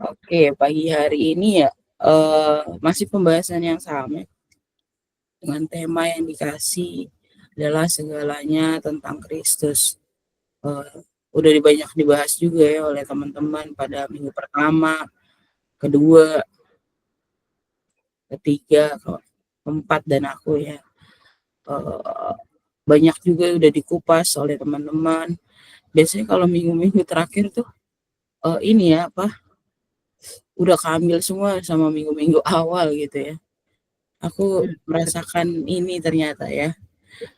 Oke, pagi hari ini ya, masih pembahasan yang sama dengan tema yang dikasih adalah segalanya tentang Kristus. Udah banyak dibahas juga ya oleh teman-teman pada minggu pertama, kedua, ketiga, keempat dan aku ya. Eh, Banyak juga udah dikupas oleh teman-teman. Biasanya kalau minggu-minggu terakhir tuh ini ya apa, udah keambil semua sama minggu-minggu awal gitu ya. Aku merasakan ini ternyata ya.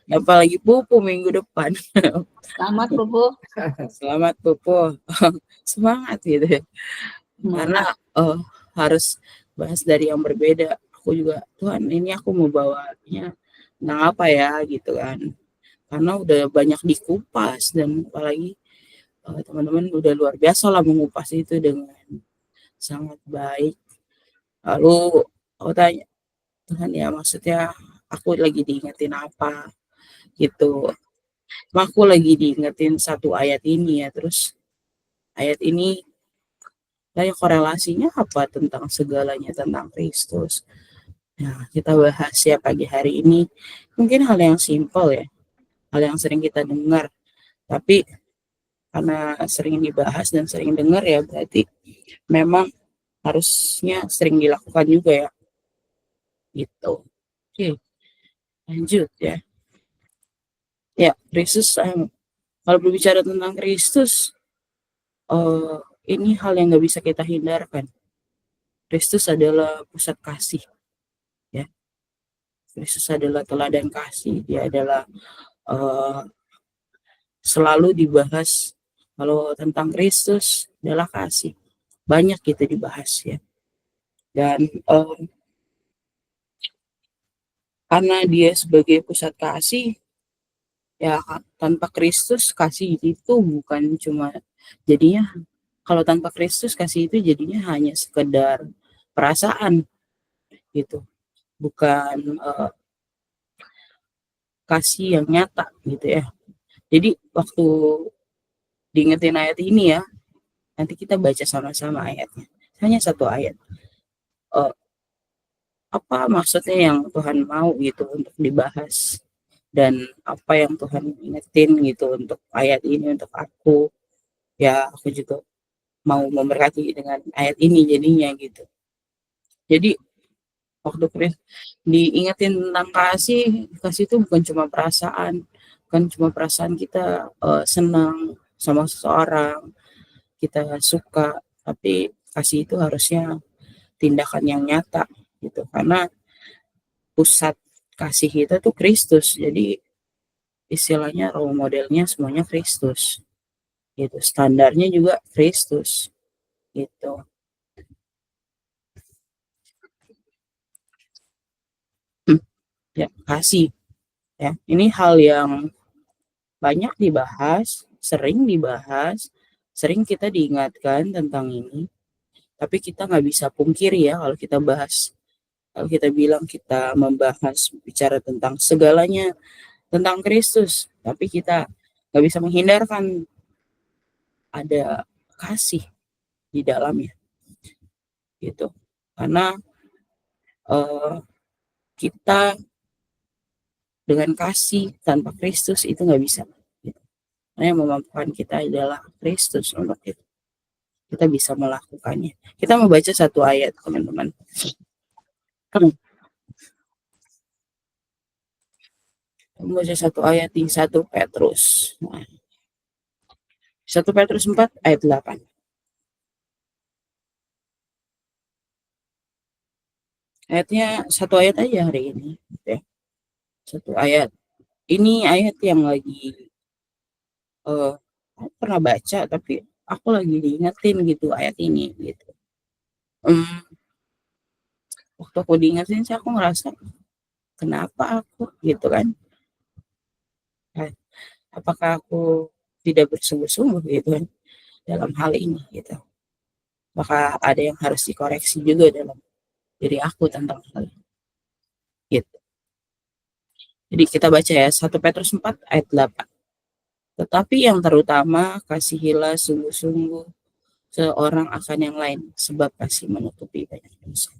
Apalagi Pupu minggu depan. Selamat Bobo. Selamat Pupu. Semangat gitu ya. Karena Semangat. harus bahas dari yang berbeda. Aku juga, Tuhan ini aku mau bawanya tentang apa ya gitu kan. Karena udah banyak dikupas dan apalagi teman-teman udah luar biasa lah mengupas itu dengan sangat baik. Lalu aku tanya, Tuhan ya maksudnya aku lagi diingetin apa gitu. Aku lagi diingetin satu ayat ini ya, terus ayat ini kayak korelasinya apa tentang segalanya tentang Kristus. Nah, kita bahas ya pagi hari ini. Mungkin hal yang simpel ya, hal yang sering kita dengar, tapi karena sering dibahas dan sering dengar ya berarti memang harusnya sering dilakukan juga ya, gitu. Oke, lanjut ya. Ya, Kristus, kalau berbicara tentang Kristus, eh, ini hal yang nggak bisa kita hindarkan. Kristus adalah pusat kasih, ya. Kristus adalah teladan kasih. Dia adalah uh, selalu dibahas kalau tentang Kristus adalah kasih. Banyak kita dibahas ya. Dan karena dia sebagai pusat kasih, ya tanpa Kristus kasih itu bukan cuma jadinya kalau tanpa Kristus kasih itu jadinya hanya sekedar perasaan gitu, bukan kasih yang nyata gitu ya. Jadi waktu diingetin ayat ini ya, nanti kita baca sama-sama ayatnya. Hanya satu ayat. Uh, apa maksudnya yang Tuhan mau gitu untuk dibahas dan apa yang Tuhan ingetin gitu untuk ayat ini untuk aku. Ya aku juga mau memberkati dengan ayat ini jadinya gitu. Jadi waktu Chris diingetin tentang kasih, kasih itu bukan cuma perasaan, bukan cuma perasaan kita senang sama seseorang, kita suka, tapi kasih itu harusnya tindakan yang nyata gitu. Karena pusat kasih kita tuh Kristus. Jadi istilahnya role modelnya semuanya Kristus. Gitu. Standarnya juga Kristus gitu. Ya, kasih ya. Ini hal yang banyak dibahas, sering dibahas, sering kita diingatkan tentang ini, tapi kita nggak bisa pungkiri ya kalau kita bahas, kalau kita bilang kita membahas bicara tentang segalanya tentang Kristus, tapi kita nggak bisa menghindarkan ada kasih di dalamnya gitu. Karena uh, kita dengan kasih tanpa Kristus itu nggak bisa. Gitu. Nah, yang memampukan kita adalah Kristus untuk itu. Kita bisa melakukannya. Kita membaca satu ayat, teman-teman. Membaca satu ayat di 1 Petrus. Nah, 1 Petrus 4 ayat 8. Ayatnya satu ayat aja hari ini. Ya. Satu ayat. Ini ayat yang lagi uh, pernah baca, tapi aku lagi diingetin gitu ayat ini gitu. Waktu aku diingetin sih aku ngerasa kenapa aku gitu kan. Nah, apakah aku tidak bersungguh-sungguh gitu kan dalam hal ini gitu. Maka ada yang harus dikoreksi juga dalam diri aku tentang hal ini. Gitu. Jadi kita baca ya 1 Petrus 4 ayat 8. Tetapi yang terutama kasihilah sungguh-sungguh seorang akan yang lain, sebab kasih menutupi banyak dosa.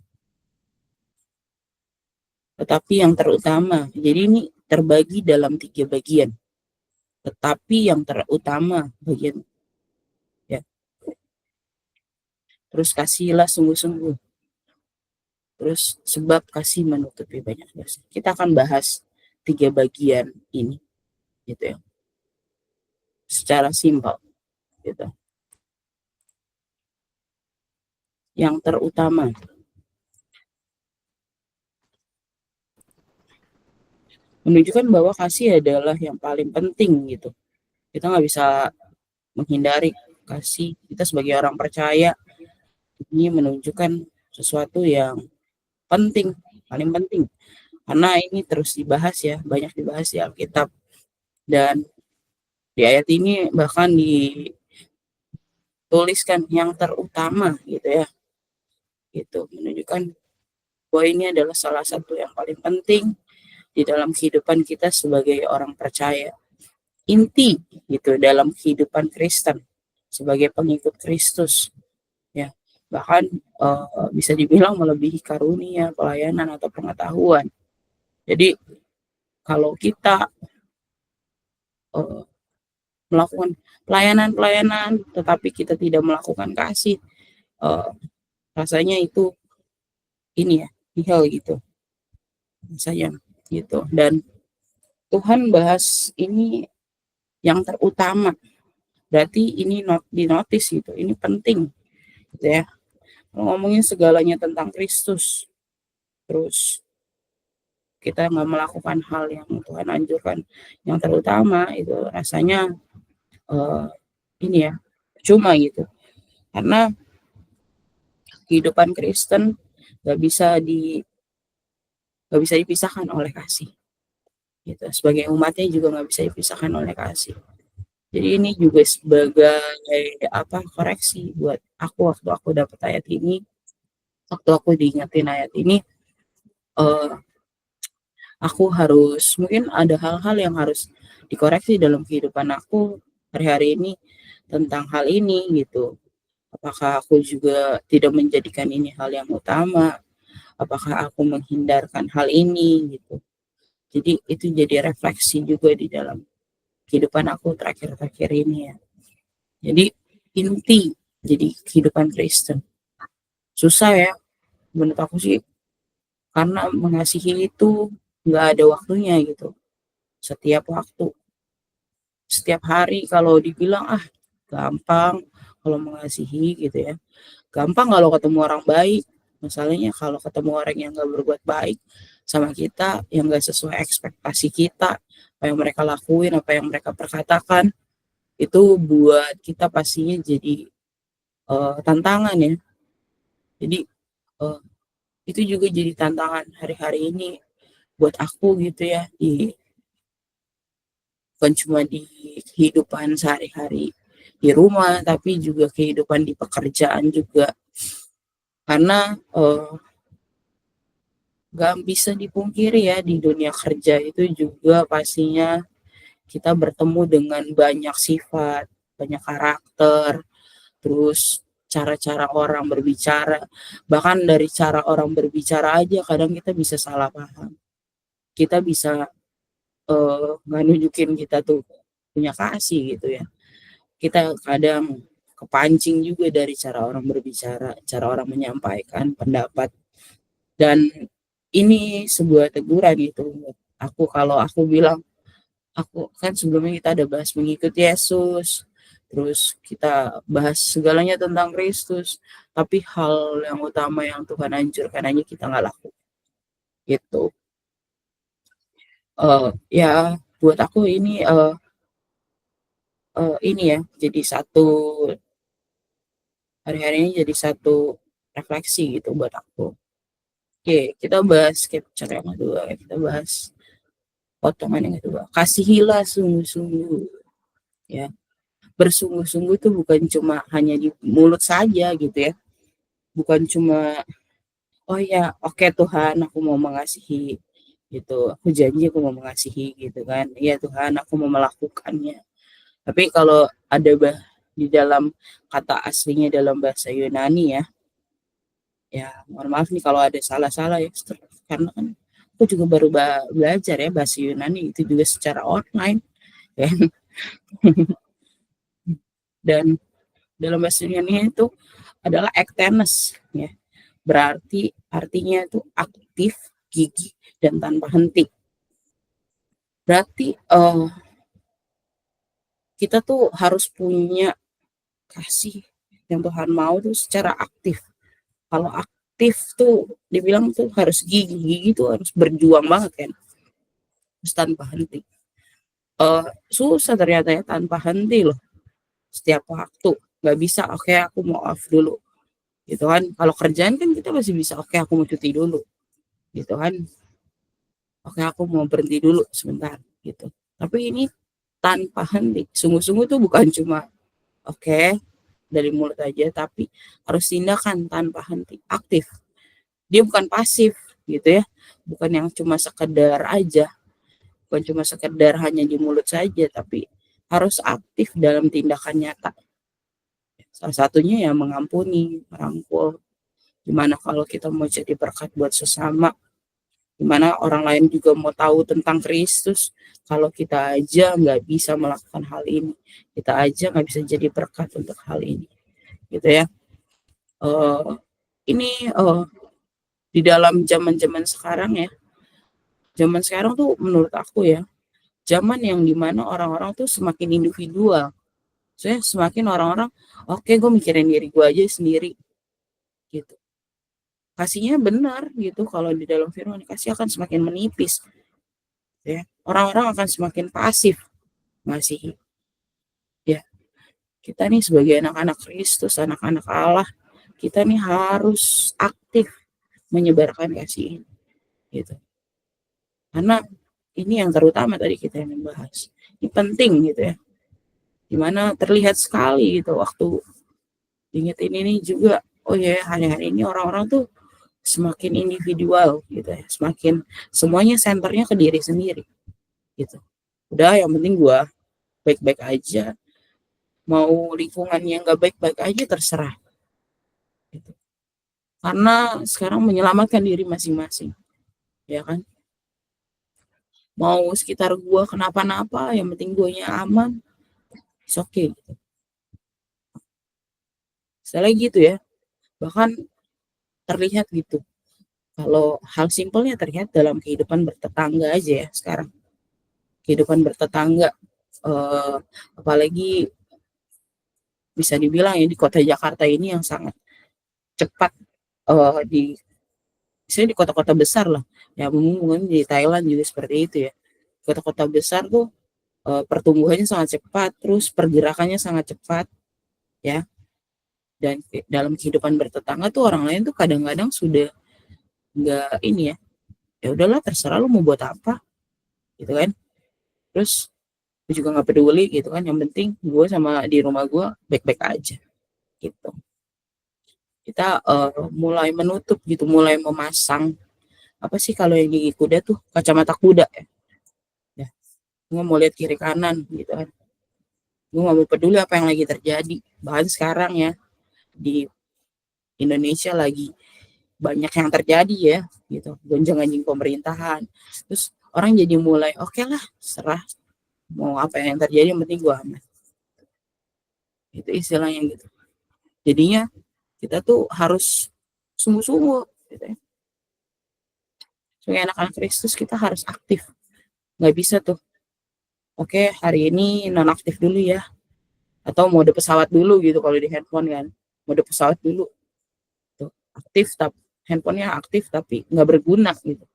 Tetapi yang terutama, jadi ini terbagi dalam 3 bagian. Tetapi yang terutama bagian, ya. Terus kasihlah sungguh-sungguh. Terus sebab kasih menutupi banyak dosa. Kita akan bahas 3 bagian ini, gitu ya. Secara simpel, gitu. Yang terutama, menunjukkan bahwa kasih adalah yang paling penting, gitu. Kita nggak bisa menghindari kasih. Kita sebagai orang percaya, ini menunjukkan sesuatu yang penting, paling penting. Karena ini terus dibahas ya, banyak dibahas di Alkitab. Dan di ayat ini bahkan dituliskan yang terutama, gitu ya. Gitu, menunjukkan bahwa ini adalah salah satu yang paling penting di dalam kehidupan kita sebagai orang percaya. Inti gitu dalam kehidupan Kristen sebagai pengikut Kristus, ya. Bahkan bisa dibilang melebihi karunia, pelayanan atau pengetahuan. Jadi kalau kita melakukan pelayanan tetapi kita tidak melakukan kasih, rasanya itu ini ya, nihil gitu. Rasanya gitu. Dan Tuhan bahas ini yang terutama. Berarti ini dinotis gitu. Ini penting gitu ya. Kalau ngomongin segalanya tentang Kristus, terus kita nggak melakukan hal yang Tuhan anjurkan, yang terutama itu rasanya ini ya, cuma gitu. Karena kehidupan Kristen nggak bisa dipisahkan oleh kasih. Gitu. Sebagai umatnya juga nggak bisa dipisahkan oleh kasih. Jadi ini juga sebagai koreksi buat aku waktu aku dapat ayat ini, waktu aku diingetin ayat ini, aku harus, mungkin ada hal-hal yang harus dikoreksi dalam kehidupan aku hari-hari ini tentang hal ini gitu. Apakah aku juga tidak menjadikan ini hal yang utama? Apakah aku menghindarkan hal ini gitu? Jadi itu jadi refleksi juga di dalam kehidupan aku terakhir-terakhir ini ya. Jadi inti jadi kehidupan Kristen. Susah ya menurut aku sih, karena mengasihi itu nggak ada waktunya gitu. Setiap waktu, setiap hari kalau dibilang gampang kalau mengasihi gitu ya. Gampang kalau ketemu orang baik. Masalahnya kalau ketemu orang yang nggak berbuat baik sama kita, yang nggak sesuai ekspektasi kita, apa yang mereka lakuin, apa yang mereka perkatakan, itu buat kita pastinya jadi tantangan ya. Jadi itu juga jadi tantangan hari-hari ini buat aku gitu ya, bukan cuma di kehidupan sehari-hari di rumah, tapi juga kehidupan di pekerjaan juga. Karena gak bisa dipungkiri ya, di dunia kerja itu juga pastinya kita bertemu dengan banyak sifat, banyak karakter, terus cara-cara orang berbicara. Bahkan dari cara orang berbicara aja kadang kita bisa salah paham. Kita bisa nggak nunjukin kita tuh punya kasih gitu ya. Kita kadang kepancing juga dari cara orang berbicara, cara orang menyampaikan pendapat. Dan ini sebuah teguran gitu aku. Kalau aku bilang, aku kan sebelumnya kita ada bahas mengikuti Yesus, terus kita bahas segalanya tentang Kristus, tapi hal yang utama yang Tuhan anjurkan aja kita nggak lakukan gitu. Ya buat aku ini ini ya, jadi satu hari-hari ini jadi satu refleksi gitu buat aku. Oke, kita bahas capture yang kedua, kita bahas potongan yang kedua. Kasihilah sungguh-sungguh, ya. Bersungguh-sungguh itu bukan cuma hanya di mulut saja gitu ya. Bukan cuma, oh ya, oke Tuhan, aku mau mengasihi gitu. Aku janji aku mau mengasihi gitu kan. Iya Tuhan, aku mau melakukannya. Tapi kalau ada di dalam kata aslinya dalam bahasa Yunani ya. Ya, mohon maaf nih kalau ada salah-salah ya, karena kan aku juga baru belajar ya bahasa Yunani itu juga secara online ya. Dan dalam bahasa Yunani itu adalah ektenes ya. Berarti artinya itu aktif, gigih, dan tanpa henti. Berarti kita tuh harus punya kasih yang Tuhan mau tuh secara aktif. Kalau aktif tuh dibilang tuh harus gigih, gigih tuh harus berjuang banget kan, terus tanpa henti. Susah ternyata ya tanpa henti loh. Setiap waktu nggak bisa. Oke, aku mau off dulu, gitu kan. Kalau kerjaan kan kita masih bisa. Oke, aku mau cuti dulu, gitu kan. Oke, aku mau berhenti dulu sebentar, gitu. Tapi ini tanpa henti. Sungguh-sungguh tuh bukan cuma oke dari mulut aja, tapi harus tindakan tanpa henti, aktif. Dia bukan pasif, gitu ya. Bukan yang cuma sekedar aja, bukan cuma sekedar hanya di mulut saja, tapi harus aktif dalam tindakan nyata. Salah satunya ya mengampuni, merangkul. Gimana kalau kita mau jadi berkat buat sesama? Gimana orang lain juga mau tahu tentang Kristus? Kalau kita aja nggak bisa melakukan hal ini, kita aja nggak bisa jadi berkat untuk hal ini, gitu ya. Ini di dalam zaman-zaman sekarang ya, zaman sekarang tuh menurut aku ya, zaman yang dimana orang-orang tuh semakin individual. Saya semakin orang-orang, oke, gue mikirin diri gue aja sendiri, gitu. Kasihnya benar gitu, kalau di dalam firman kasih akan semakin menipis ya. Orang-orang akan semakin pasif ngasihi ya. Kita nih sebagai anak-anak Kristus, anak-anak Allah, kita nih harus aktif menyebarkan kasih ini gitu. Karena ini yang terutama tadi kita yang membahas. Ini penting gitu ya. Dimana terlihat sekali gitu waktu diingetin ini juga, oh ya hari-hari ini orang-orang tuh semakin individual gitu ya, semakin semuanya senternya ke diri sendiri gitu. Udah yang penting gua baik-baik aja, mau lingkungannya nggak baik-baik aja terserah gitu. Karena sekarang menyelamatkan diri masing-masing ya kan, mau sekitar gua kenapa-napa yang penting guanya aman, it's okay gitu. Misalnya gitu ya, bahkan terlihat gitu kalau hal simpelnya terlihat dalam kehidupan bertetangga aja ya sekarang, kehidupan bertetangga, apalagi bisa dibilang ya di kota Jakarta ini yang sangat cepat, di misalnya di kota-kota besar lah, ya mungkin di Thailand juga seperti itu ya. Kota-kota besar tuh pertumbuhannya sangat cepat, terus pergerakannya sangat cepat ya. Dan dalam kehidupan bertetangga tuh orang lain tuh kadang-kadang sudah nggak ini ya, ya udahlah terserah lu mau buat apa gitu kan. Terus gue juga nggak peduli gitu kan, yang penting gue sama di rumah gue baik-baik aja gitu. Kita mulai menutup gitu, mulai memasang apa sih kalau yang gigi kuda tuh, kacamata kuda ya. Ya, gue mau lihat kiri kanan gitu kan. Gue gak mau peduli apa yang lagi terjadi. Bahkan sekarang ya di Indonesia lagi banyak yang terjadi ya gitu, gonjang-ganjing pemerintahan. Terus orang jadi mulai oke lah, serah mau apa yang terjadi, yang penting gue aman. Itu istilahnya gitu. Jadinya kita tuh harus sungguh-sungguh gitu ya. Sebagai anak-anak Kristus kita harus aktif. Nggak bisa tuh, oke hari ini nonaktif dulu ya, atau mode pesawat dulu gitu kalau di handphone kan, mode pesawat dulu tuh, aktif tapi handphonenya aktif tapi nggak berguna gitu.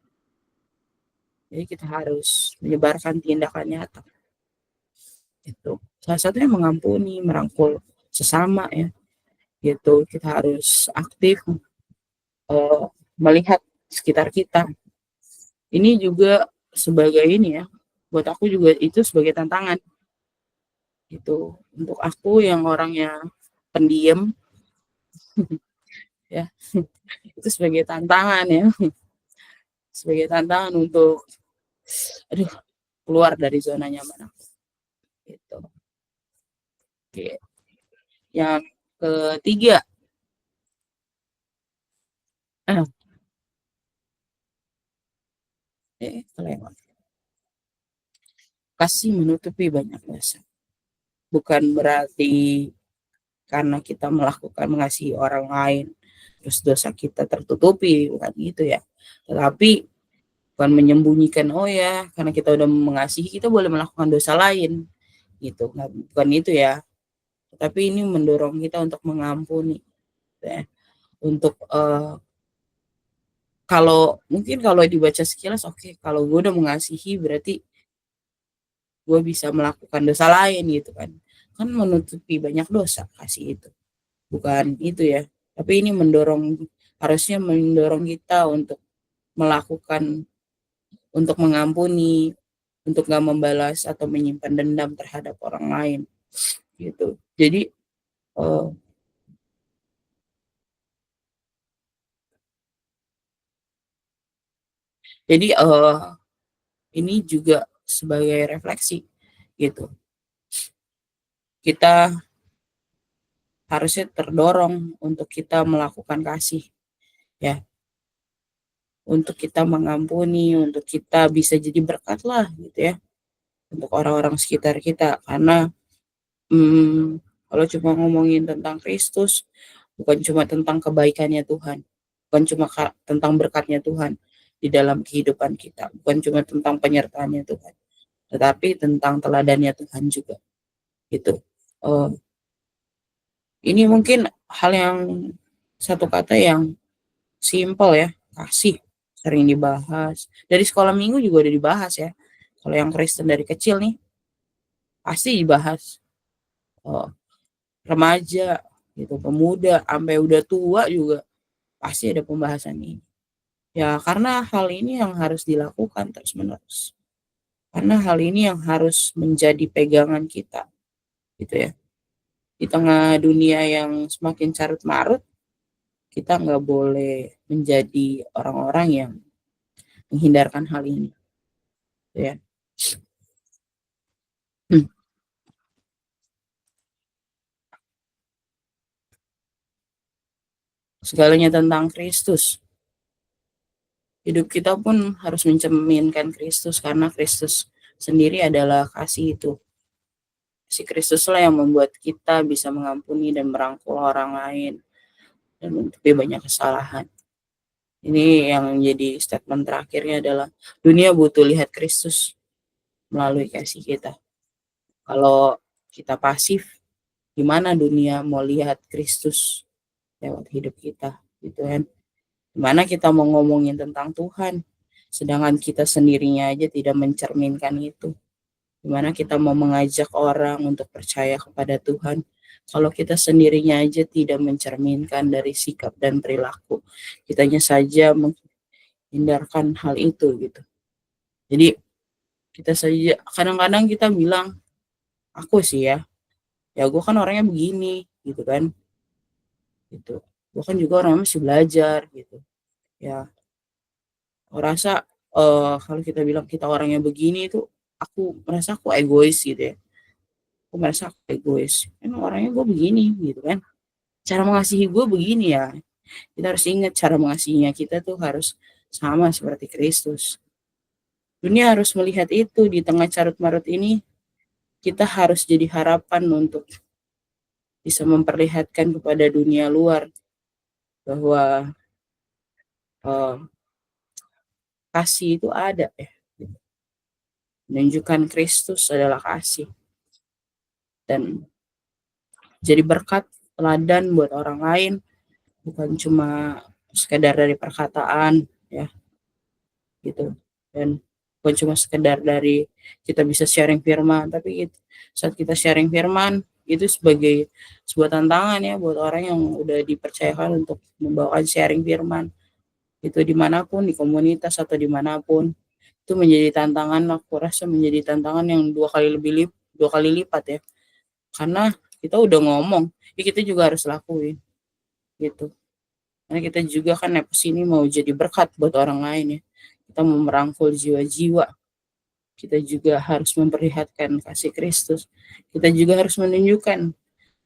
Jadi kita harus menyebarkan tindakan nyata itu, salah satunya mengampuni, merangkul sesama ya gitu. Kita harus aktif melihat sekitar kita. Ini juga sebagai ini ya, buat aku juga itu sebagai tantangan gitu, untuk aku yang orangnya pendiam ya. Itu sebagai tantangan ya, sebagai tantangan untuk aduh keluar dari zona nyaman aku gitu. Oke, Yang ketiga, ah, kelewat. Kasih menutupi banyak dosa. Bukan berarti karena kita mengasihi orang lain, terus dosa kita tertutupi, bukan gitu ya. Tetapi bukan menyembunyikan, oh ya, karena kita udah mengasihi, kita boleh melakukan dosa lain, gitu. Nah, bukan itu ya. Tapi ini mendorong kita untuk mengampuni, gitu ya. Untuk kalau dibaca sekilas, oke, kalau gue udah mengasihi berarti gue bisa melakukan dosa lain gitu kan menutupi banyak dosa kasih itu, bukan itu ya. Tapi ini harusnya mendorong kita untuk melakukan, untuk mengampuni, untuk gak membalas atau menyimpan dendam terhadap orang lain gitu. Eh, jadi ini juga sebagai refleksi gitu. Kita harusnya terdorong untuk kita melakukan kasih ya, untuk kita mengampuni, untuk kita bisa jadi berkat lah gitu ya untuk orang-orang sekitar kita. Karena kalau cuma ngomongin tentang Kristus, bukan cuma tentang kebaikannya Tuhan, bukan cuma tentang berkatnya Tuhan di dalam kehidupan kita, bukan cuma tentang penyertaannya Tuhan, tetapi tentang teladannya Tuhan juga gitu. uh, ini mungkin hal yang, satu kata yang simple ya, kasih, sering dibahas dari sekolah minggu juga udah dibahas ya. Kalau yang Kristen dari kecil nih pasti dibahas. uh, Remaja gitu, pemuda sampai udah tua juga pasti ada pembahasan ini. Ya karena hal ini yang harus dilakukan terus-menerus. Karena hal ini yang harus menjadi pegangan kita gitu ya. Di tengah dunia yang semakin carut marut, kita nggak boleh menjadi orang-orang yang menghindarkan hal ini gitu ya. Hmm. Segalanya tentang Kristus. Hidup kita pun harus mencerminkan Kristus karena Kristus sendiri adalah kasih itu. Si Kristus lah yang membuat kita bisa mengampuni dan merangkul orang lain dan menutupi banyak kesalahan. Ini yang menjadi statement terakhirnya adalah dunia butuh lihat Kristus melalui kasih kita. Kalau kita pasif, gimana dunia mau lihat Kristus lewat hidup kita, gitu kan? Gimana kita mau ngomongin tentang Tuhan, sedangkan kita sendirinya aja tidak mencerminkan itu. Gimana kita mau mengajak orang untuk percaya kepada Tuhan kalau kita sendirinya aja tidak mencerminkan dari sikap dan perilaku kitanya saja menghindarkan hal itu gitu. Jadi kita saja kadang-kadang kita bilang, aku sih ya gue kan orangnya begini gitu kan, gitu. Gue kan juga orangnya masih belajar gitu ya. Aku rasa kalau kita bilang kita orangnya begini itu, aku merasa aku egois gitu ya. Aku merasa aku egois. Emang orangnya gue begini gitu kan. Cara mengasihi gue begini ya. Kita harus ingat cara mengasihinya kita tuh harus sama seperti Kristus. Dunia harus melihat itu di tengah carut marut ini. Kita harus jadi harapan untuk bisa memperlihatkan kepada dunia luar bahwa uh, kasih itu ada ya. Menunjukkan Kristus adalah kasih dan jadi berkat teladan buat orang lain, bukan cuma sekedar dari perkataan ya gitu. Dan bukan cuma sekedar dari kita bisa sharing firman, tapi saat kita sharing firman itu sebagai sebuah tantangan ya buat orang yang udah dipercayakan untuk membawakan sharing firman itu dimanapun, di komunitas atau dimanapun. Itu menjadi tantangan, aku rasa menjadi tantangan yang dua kali lipat ya, karena kita udah ngomong ya, kita juga harus lakuin gitu. Karena kita juga kan nepos ini mau jadi berkat buat orang lain ya, kita mau merangkul jiwa-jiwa, kita juga harus memperlihatkan kasih Kristus, kita juga harus menunjukkan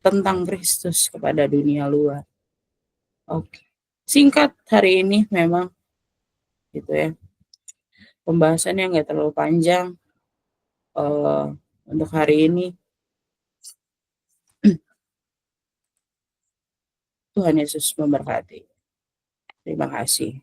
tentang Kristus kepada dunia luar. Oke. Singkat hari ini memang gitu ya. Pembahasannya nggak terlalu panjang untuk hari ini. Tuhan Yesus memberkati. Terima kasih.